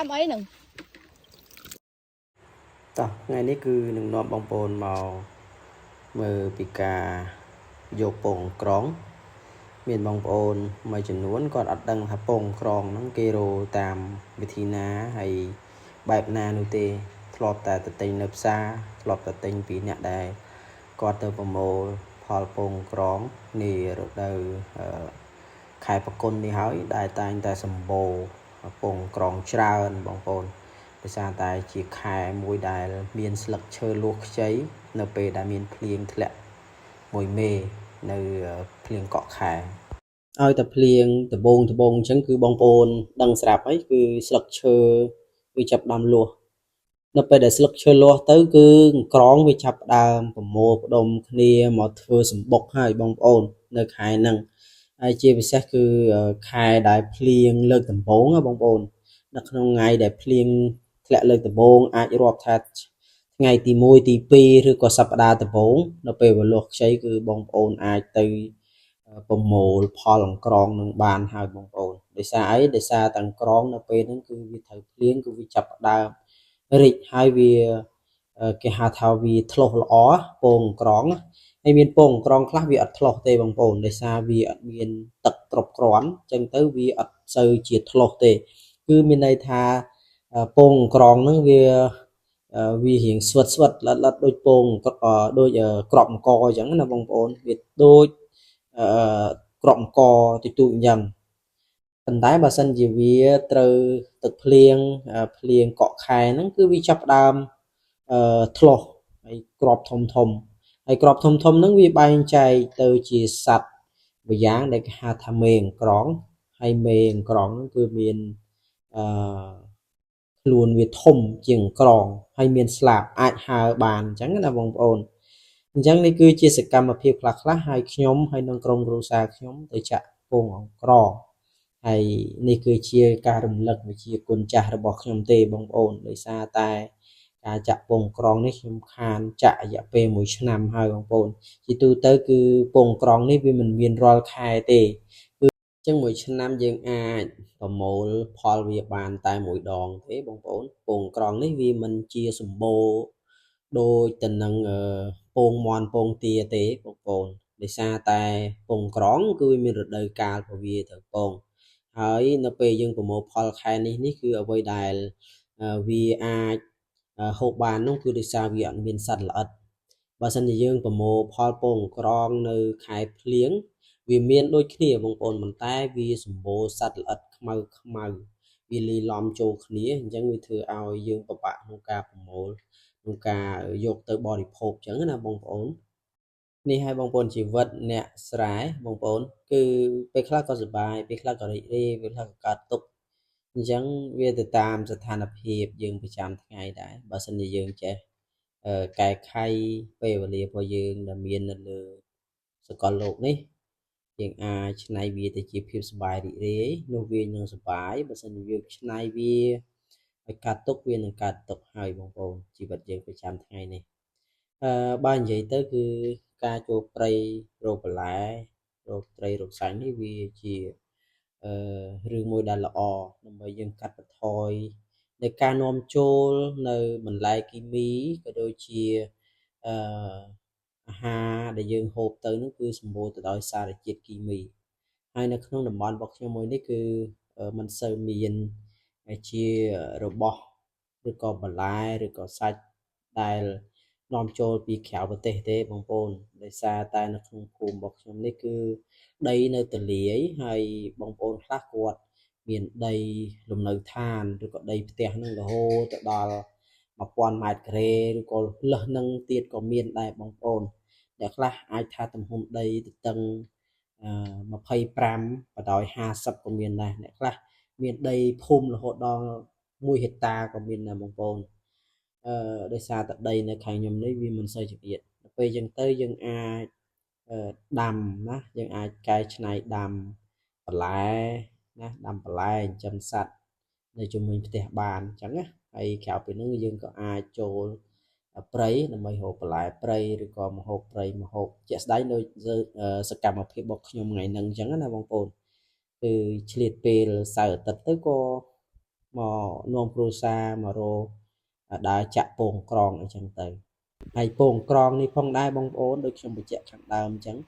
làm ấy nè តោះថ្ងៃនេះគឺនឹងនាំបងប្អូនមកមើលពីការយកពងក្រងមានបងប្អូនមួយចំនួនគាត់អត់ដឹងថាពងក្រងហ្នឹងគេរកតាមវិធីណាហើយបែបណានោះទេធ្លាប់តែទៅទិញនៅផ្សារធ្លាប់តែទិញពីអ្នកដែលគាត់ទៅប្រមូលផលពងក្រងនេះរដូវខែប្រគុណនេះហើយដែលតែងតែសម្បូរពងក្រងច្រើនបងប្អូនដោយសារតែជាខែមួយដែលមានស្លឹកឈើលួសខ្ចីនៅពេលដែលមានភ្លៀងធ្លាក់មួយមេនៅភ្លៀងកក់ខែឲ្យតែភ្លៀងដបងអញ្ចឹងគឺបងប្អូនដឹងស្រាប់ហើយគឺស្លឹកឈើវាចាប់ដើមលួសនៅពេលដែលស្លឹកឈើលាស់ទៅគឺក្រងវាចាប់ផ្ដើមប្រមូលផ្ដុំគ្នាមកធ្វើសម្បុកហើយបងប្អូននៅខែហ្នឹងហើយជាពិសេសគឺខែដែលភ្លៀងលើកដំបូងបងប្អូននៅក្នុងថ្ងៃដែលភ្លៀងធ្លាក់លើកដំបូងអាចរាប់ថាថ្ងៃទី1ទី2ឬក៏សប្តាហ៍ដំបូងនៅពេលវាលាស់ខ្ចីគឺបងប្អូនអាចទៅប្រមូលផលអង្ក្រងនឹងបានហើយបងប្អូនដោយសារអីដោយសារទាំងក្រងនៅពេលហ្នឹងគឺវាត្រូវភ្លៀងគឺវាចាប់ផ្ដើមរិចហើយវាគេហៅថាវាធ្លុះល្អពងក្រងហើយមានពងក្រងខ្លះវាអត់ធ្លុះទេបងប្អូនដោយសារវាអត់មានទឹកគ្រប់គ្រាន់អញ្ចឹងទៅវាអត់សូវជាធ្លុះទេគឺមានន័យថាពងក្រងហ្នឹងវារៀងស្វិតល្អិតដូចពងដូចក្របអង្គអញ្ចឹងណាបងប្អូនវាដូចក្របអង្គទូចអញ្ចឹងប៉ុន្តែបើសិនជាវាត្រូវទឹកភ្លៀងកក់ខែហ្នឹងគឺវាចាប់ផ្ដើមធ្លាស់ហើយក្របធំហើយក្របធំហ្នឹងវាបែងចែកទៅជាសត្វមួយយ៉ាងដែលគេហៅថាមេអង្ក្រងហើយមេអង្ក្រងហ្នឹងគឺមានខ្លួនវាធំជាងក្រងហើយមានស្លាបអាចហើរបានអញ្ចឹងណាបងប្អូនអញ្ចឹងនេះគឺជាសកម្មភាពខ្លះហើយខ្ញុំហើយនឹងក្រុមគ្រួសារខ្ញុំទៅចាក់ពងអង្ក្រងហើយនេះគឺជាការរំលឹកវិជាគុណចាស់របស់ខ្ញុំទេបងប្អូនដោយសារតែការចាក់ពងក្រងនេះខ្ញុំខានចាក់រយៈពេល1ឆ្នាំហើយបងប្អូនជាទូទៅគឺពងក្រងនេះវាមិនមានរាល់ខែទេគឺអញ្ចឹង1ឆ្នាំយើងអាចប្រមូលផលវាបានតែមួយដងទេបងប្អូនពងក្រងនេះវាមិនជាសម្បូរដូចទៅនឹងពងមាន់ពងទាទេបងប្អូនដោយសារតែពងក្រងគឺវាមានរដូវកាលរបស់វាទៅពងហើយនៅពេលយើងប្រមូលផលខែនេះគឺអ្វីដែលវាអាចហូបបាននោះគឺដោយសារវាអត់មានសត្វល្អិតបើសិនជាយើងប្រមូលផលពងក្រងនៅខែភ្លៀងវាមានដូចគ្នាបងប្អូនប៉ុន្តែវាសម្បូរសត្វល្អិតខ្មៅវាលាយឡំចូលគ្នាអញ្ចឹងវាធ្វើឲ្យយើងពិបាកក្នុងការប្រមូលក្នុងការយកទៅបរិភោគអញ្ចឹងណាបងប្អូននេះឲ្យបងប្អូនជីវិតអ្នកស្រែបងប្អូនគឺពេលខ្លះក៏សប្បាយពេលខ្លះក៏រីករាយពេលខ្លះក៏កើតទុក្ខអញ្ចឹងវាទៅតាមស្ថានភាពយើងប្រចាំថ្ងៃដែរបើសិនជាយើងចេះកែខៃពេលវេលារបស់យើងដែលមាននៅលើសកលលោកនេះយើងអាចឆ្នៃវាទៅជាភាពសប្បាយរីករាយនោះវានឹងសប្បាយបើសិនជាយើងឆ្នៃវាឲ្យកើតទុក្ខវានឹងកើតទុក្ខហើយបងប្អូនជីវិតយើងប្រចាំថ្ងៃនេះបើនិយាយទៅគឺការចូលព្រៃរកបន្លែរកត្រីរកសាញ់នេះវាជារឿងមួយដែលល្អដើម្បីយើងកាត់បន្ថយនៃការនាំចូលនៅបន្លែគីមីក៏ដូចជាអាហារដែលយើងហូបទៅនោះគឺសម្បូរទៅដោយសារជាតិគីមីហើយនៅក្នុងតំបន់របស់ខ្ញុំមួយនេះគឺมันសូវមានជារបស់ឬក៏បន្លែឬក៏សាច់ដែលនាំចូលពីក្រៅប្រទេសទេបងប្អូនដោយសារតែនៅក្នុងភូមិរបស់ខ្ញុំនេះគឺដីនៅទលាយហើយបងប្អូនខ្លះគាត់មានដីលំនៅឋានឬក៏ដីផ្ទះនឹងរហូតទៅដល់1000ម៉ែត្រការ៉េឬក៏លើសនឹងទៀតក៏មានដែរបងប្អូនអ្នកខ្លះអាចថាទំហំដីទទឹង25បដោយ50ក៏មានដែរអ្នកខ្លះមានដីភូមិរហូតដល់1ហិកតាក៏មានដែរបងប្អូនដោយសារតែដីនៅខាងខ្ញុំនេះវាមិនសូវចង្អៀតដល់ពេលអញ្ចឹងទៅយើងអាចដាំណាយើងអាចកែច្នៃដាំបន្លែណាដាំបន្លែចិញ្ចឹមសត្វនៅជុំវិញផ្ទះបានអញ្ចឹងណាហើយក្រៅពីនោះយើងក៏អាចចូលព្រៃដើម្បីហូបបន្លែព្រៃឬក៏ម្ហូបព្រៃម្ហូបជាក់ស្ដែងដូចសកម្មភាពរបស់ខ្ញុំថ្ងៃហ្នឹងអញ្ចឹងណាបងប្អូនគឺឆ្លៀតពេលសៅរ៍អាទិត្យទៅក៏ មកនាំគ្រួសារមករកដើរចាក់ពងក្រងអីចឹងទៅហើយពងក្រងនេះផងដែរបងប្អូនដូចខ្ញុំបញ្ជាក់ខាងដើមអញ្ចឹង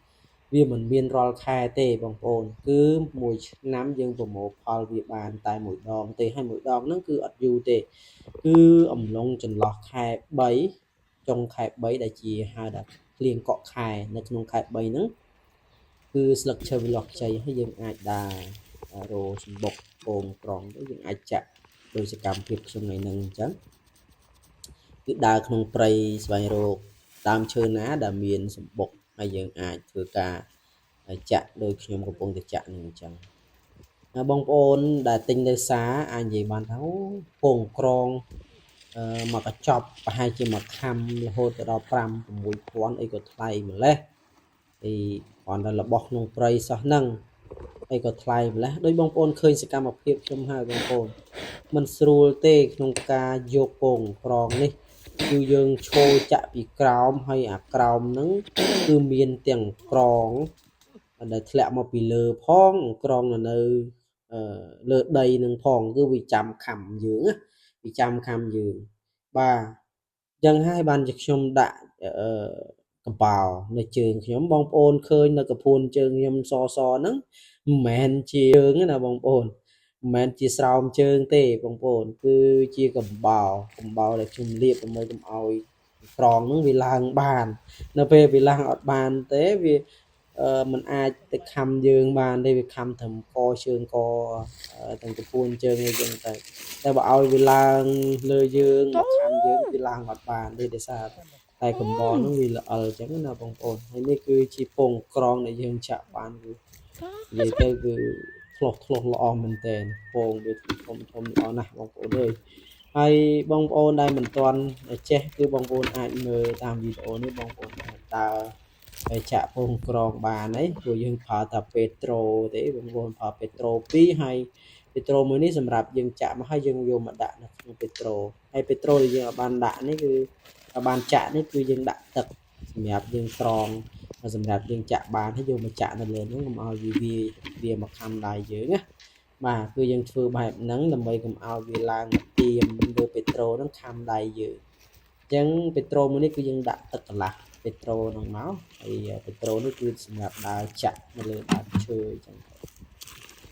វាមិនមានរាល់ខែទេបងប្អូនគឺមួយឆ្នាំយើងប្រមូលផលវាបានតែមួយដងទេហើយមួយដងហ្នឹងគឺអត់យូរទេគឺអំឡុងចន្លោះខែ3ចុងខែ3ដែលជាហៅថាភ្លៀងកក់ខែនៅក្នុងខែ3ហ្នឹងគឺស្លឹកឈើវាលាស់ខ្ចីហើយយើងអាចដើររោសម្បុកពងក្រងទៅយើងអាចចាក់ដោយសកម្មភាពខ្ញុំថ្ងៃហ្នឹងអញ្ចឹងគឺដើរក្នុងព្រៃស្វែងរកដើមឈើណាដែលមានសម្បុកហើយយើងអាចធ្វើការចាក់ដោយខ្ញុំកំពុងតែចាក់នឹងអញ្ចឹងបងប្អូនដែលទិញនៅផ្សារអាចនិយាយបានថាពងក្រងមកកញ្ចប់ប្រហែលជាមួយខំរហូតទៅដល់5 6000អីក៏ថ្លៃម្លេះពីគ្រាន់តែរបស់ក្នុងព្រៃសោះហ្នឹងអីក៏ថ្លៃម្លេះដោយបងប្អូនឃើញសកម្មភាពខ្ញុំហើយបងប្អូនมันស្រួលទេក្នុងការយកពងក្រងនេះគឺយើងឈោចាក់ពីក្រោមហើយអាក្រោមហ្នឹងគឺមានទាំងក្រងដែលធ្លាក់មកពីលើផងក្រងនៅលើដីនឹងផងគឺវាចាំខំយើងណាវាចាំខំយើងបាទអញ្ចឹងហើយបានជាខ្ញុំដាក់កំបោរនៅជើងខ្ញុំបងប្អូនឃើញនៅកពួនជើងខ្ញុំសហ្នឹងមិនមែនជាជើងណាបងប្អូនមិនមែនជាស្រោមជើងទេបងប្អូនគឺជាកំបោរដែលខ្ញុំលាបដើម្បីកុំឲ្យក្រងហ្នឹងវាឡើងបាននៅពេលវាឡើងអត់បានទេវាมันអាចទៅខំយើងបានទេវាខំត្រឹមកជើងកទាំងកពួនជើងអីចឹងទៅតែបើឲ្យវាឡើងលើយើងមកខំយើងវាឡើងអត់បានទេដោយសារតែកំបោរហ្នឹងវាល្អិលចឹងណាបងប្អូនហើយនេះគឺជាពងក្រងដែលយើងចាក់បានគឺនិយាយទៅគឺឆ្លោះល្អមែនតើពងវាធំល្អណាស់បងប្អូនអើយហើយបងប្អូនដែលមិនទាន់ចេះគឺបងប្អូនអាចមើលតាមវីដេអូនេះបងប្អូនអាចដើរហើយចាក់ពងក្រងបានហើយព្រោះយើងប្រើតែពេត្រូទេបងប្អូនប្រើពេត្រូ2ហើយពេត្រូមួយនេះសម្រាប់យើងចាក់មកហើយយើងយកមកដាក់នៅក្នុងពេត្រូហើយពេត្រូដែលយើងឲ្យបានដាក់នេះគឺបានចាក់នេះគឺយើងដាក់ទឹកសម្រាប់យើងក្រងសម្រាប់យើងចាក់បានហើយយកមកចាក់នៅលើនោះកុំឲ្យវាមកខំដៃយើងណាបាទគឺយើងធ្វើបែបហ្នឹងដើម្បីកុំឲ្យវាឡើងទៀមលើពេត្រូហ្នឹងខំដៃយើងអញ្ចឹងពេត្រូមួយនេះគឺយើងដាក់ទឹកកន្លះពេត្រូហ្នឹងមកហើយពេត្រូនេះគឺសម្រាប់ដើរចាក់នៅលើដើមឈើអញ្ចឹង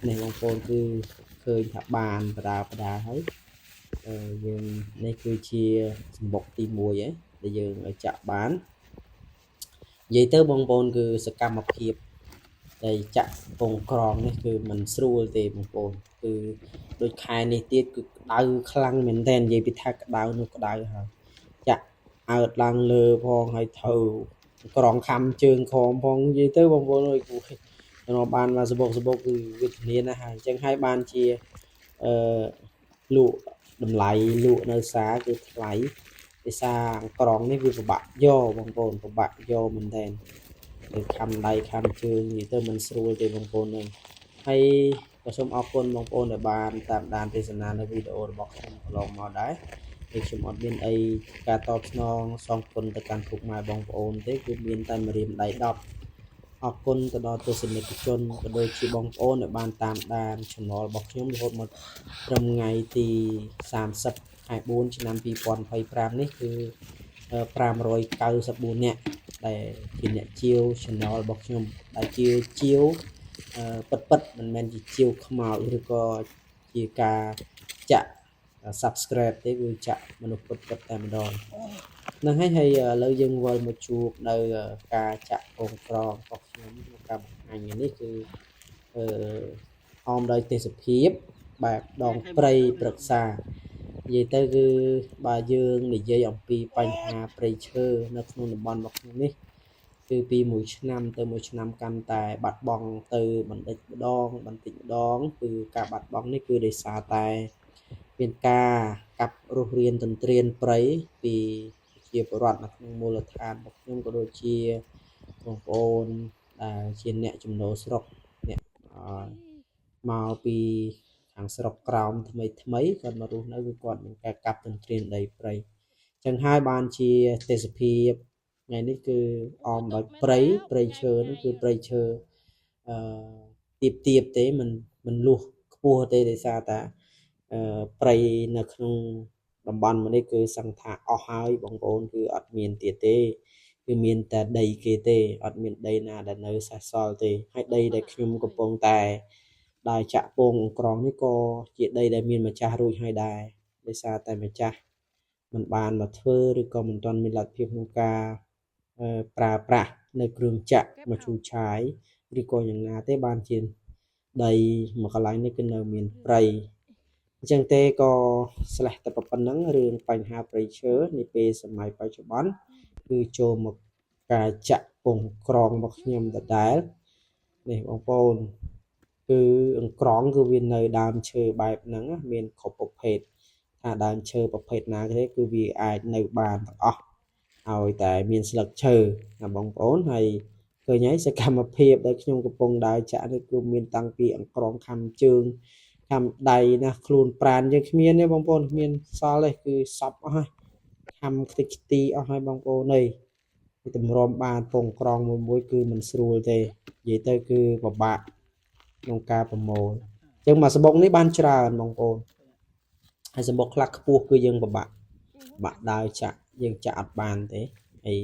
នេះបងប្អូនគឺឃើញថាបានបដាហើយយើងនេះគឺជាសម្បុកទី1ហើយដែលយើងចាក់បាននិយាយទៅបងប្អូនគឺសកម្មភាពដែលចាក់ពងក្រងនេះគឺมันស្រួលទេបងប្អូនគឺដូចខែនេះទៀតគឺក្តៅខ្លាំងមែនតើនិយាយពីថាក្តៅនោះក្តៅហើយចាក់អើតឡើងលើផងហើយត្រូវក្រងខំជើងខំផងនិយាយទៅបងប្អូនអើយគូដល់បានមកសបុកគឺវិធានាណាស់ហើយអញ្ចឹងហើយបានជាលក់តម្លៃលក់នៅផ្សារគឺថ្លៃដោយសារក្រងនេះវាពិបាកយកបងប្អូនពិបាកយកមែនតើទៅខំដៃខំជើងនិយាយទៅមិនស្រួលទេបងប្អូនហើយក៏សូមអរគុណបងប្អូនដែលបានតាមដានទេសនានៅវីដេអូរបស់ខ្ញុំកន្លងមកដែរហើយខ្ញុំអត់មានអីការតបស្នងសងគុណទៅកាន់ពុកម៉ែបងប្អូនទេគឺមានតែម្រាមដៃ10អរគុណទៅដល់ទស្សនិកជនក៏ដូចជាបងប្អូនដែលបានតាមដាន Channel របស់ខ្ញុំរហូតមកត្រឹមថ្ងៃទី30 ខែ 4 ឆ្នាំ 2025 នេះគឺ594នាក់ដែលជាអ្នកជាវ Channel របស់ខ្ញុំដែលជាវពិតមិនមែនជាជាវខ្មោចឬក៏ជាការចាក់ subscribe ទេគឺចាក់មនុស្សពិតតែម្ដងហ្នឹងហើយឥឡូវយើងវិលមកជួបនៅការចាក់ពងក្រងរបស់ខ្ញុំក្នុងការបង្ហាញនេះគឺអមដោយទេសភាពបែបដងព្រៃព្រឹក្សានិយាយទៅគឺបើយើងនិយាយអំពីបញ្ហាព្រៃឈើនៅក្នុងតំបន់របស់ខ្ញុំនេះគឺពីមួយឆ្នាំទៅមួយឆ្នាំកាន់តែបាត់បង់ទៅបន្តិចម្ដងគឺការបាត់បង់នេះគឺដោយសារតែមានការកាប់រុះរានទន្ទ្រានព្រៃពីជាបរដ្ឋនៅក្នុងមូលដ្ឋានរបស់ខ្ញុំក៏ដូចជាបងប្អូនដែលជាអ្នកចំណូលស្រុកអ្នកមកពីខាងស្រុកក្រោមថ្មីគាត់មករស់នៅគឺគាត់មានការកាប់ទន្ទ្រានដីព្រៃអញ្ចឹងហើយបានជាទេសភាពថ្ងៃនេះគឺអមដោយព្រៃឈើនោះគឺព្រៃឈើទៀបទេមិនលុះខ្ពស់ទេដោយសារតា ប្រៃនៅក្នុងតំបន់មួយនេះគឺសង្ឃថាអស់ហើយបងប្អូនគឺអត់មានទៀតទេគឺមានតែដីគេទេអត់មានដីណាដែលនៅសេសសល់ទេហើយដីដែលខ្ញុំកំពុងតែដើរចាក់ពងអង្ក្រងនេះក៏ជាដីដែលមានម្ចាស់រួចហើយដែរដោយសារតែម្ចាស់មិនបានមកធ្វើឬក៏មិនទាន់មានលទ្ធភាពក្នុងការប្រើប្រាស់នៅគ្រឿងចាក់មកជូរឆាយឬក៏យ៉ាងណាទេបានជាដីមួយកន្លែងនេះគឺនៅមានព្រៃអញ្ចឹងទេក៏ស្លេះតែប៉ុណ្ណឹងរឿងបញ្ហាព្រៃឈើនាពេលសម័យបច្ចុប្បន្នគឺចូលមកការចាក់ពងក្រងមកខ្ញុំដដែលនេះបងប្អូនគឺអង្ក្រងគឺវានៅដើមឈើបែបហ្នឹងមានគ្រប់ប្រភេទថាដើមឈើប្រភេទណាទេគឺវាអាចនៅបានទាំងអស់ឲ្យតែមានស្លឹកឈើណាបងប្អូនហើយឃើញហើយសកម្មភាពដែលខ្ញុំកំពុងដើរចាក់នេះគឺមានតាំងពីអង្ក្រងខំជើងខំដៃណាខ្លួនប្រានយើងគ្មានទេបងប្អូនគ្មានសល់ទេគឺសពអស់ហើយខំខ្ទេចខ្ទីអស់ហើយបងប្អូនអើយតម្រាំបានពងក្រងមួយគឺមិនស្រួលទេនិយាយទៅគឺពិបាកក្នុងការប្រមូលអញ្ចឹងមកសបុកនេះបានច្រើនបងប្អូនហើយសបុកខ្លះខ្ពស់គឺយើងពិបាកដើរចាក់យើងចាក់អត់បានទេហើយ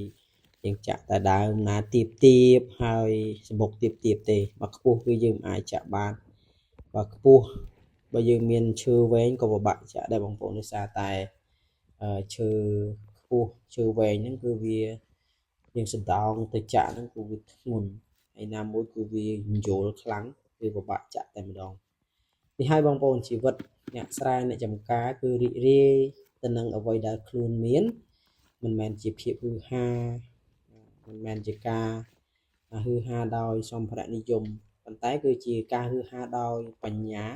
យើងចាក់តែដើមណាទៀបហើយសបុកទៀបទេមកខ្ពស់គឺយើងអាចចាក់បានបើខ្ពស់បើយើងមានឈើវែងក៏ពិបាកចាក់ដែរបងប្អូនដោយសារតែឈើខ្ពស់ឈើវែងហ្នឹងគឺវាយើងសន្តោងទៅចាក់ហ្នឹងគឺវាធ្ងន់ហើយណាមួយគឺវាញយល់ខ្លាំងគឺពិបាកចាក់តែម្ដងនេះហើយបងប្អូនជីវិតអ្នកស្រែអ្នកចំការគឺរីករាយទៅនឹងអ្វីដែលខ្លួនមានមិនមែនជាភាពហ៊ឺហាមិនមែនជាការហ៊ឺហាដោយសម្ភារៈនិយមប៉ុន្តែគឺជាការហ៊ឺហាដោយបញ្ញា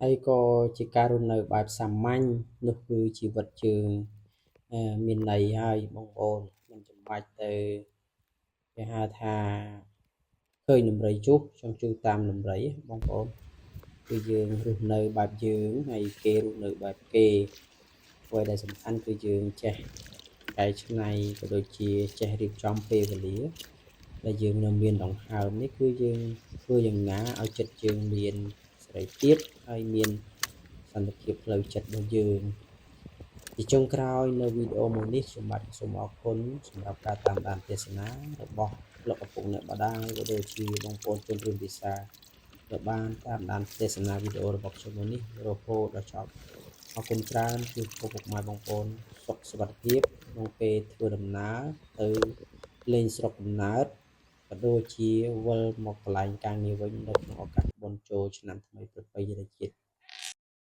ហើយក៏ជាការរស់នៅបែបសាមញ្ញនោះគឺជីវិតយើងមានន័យហើយបងប្អូនមិនចាំបាច់ទៅគេហៅថាឃើញដំរីជុះចង់ជុះតាមដំរីបងប្អូនគឺយើងរស់នៅបែបយើងហើយគេរស់នៅបែបគេអ្វីដែលសំខាន់គឺយើងចេះកែច្នៃក៏ដូចជាចេះរៀបចំពេលវេលាដែលយើងនៅមានដង្ហើមនេះគឺយើងធ្វើយ៉ាងណាឲ្យចិត្តយើងមានសេរីភាពហើយមានសន្តិភាពផ្លូវចិត្តរបស់យើងជាចុងក្រោយនៅវីដេអូមួយនេះខ្ញុំបាទសូមអរគុណសម្រាប់ការតាមដានទស្សនារបស់លោកឪពុកអ្នកម្ដាយក៏ដូចជាបងប្អូនជនរួមភាសាដែលបានតាមដានទស្សនាវីដេអូរបស់ខ្ញុំមួយនេះរហូតដល់ចប់អរគុណច្រើនគឺពុកម៉ែបងប្អូនសុខសុវត្ថិភាពក្នុងពេលធ្វើដំណើរទៅលេងស្រុកកំណើតក៏ដូចជាវិលមកកន្លែងការងារវិញនៅក្នុងឱកាសបុណ្យចូលឆ្នាំថ្មីប្រពៃណីជាតិ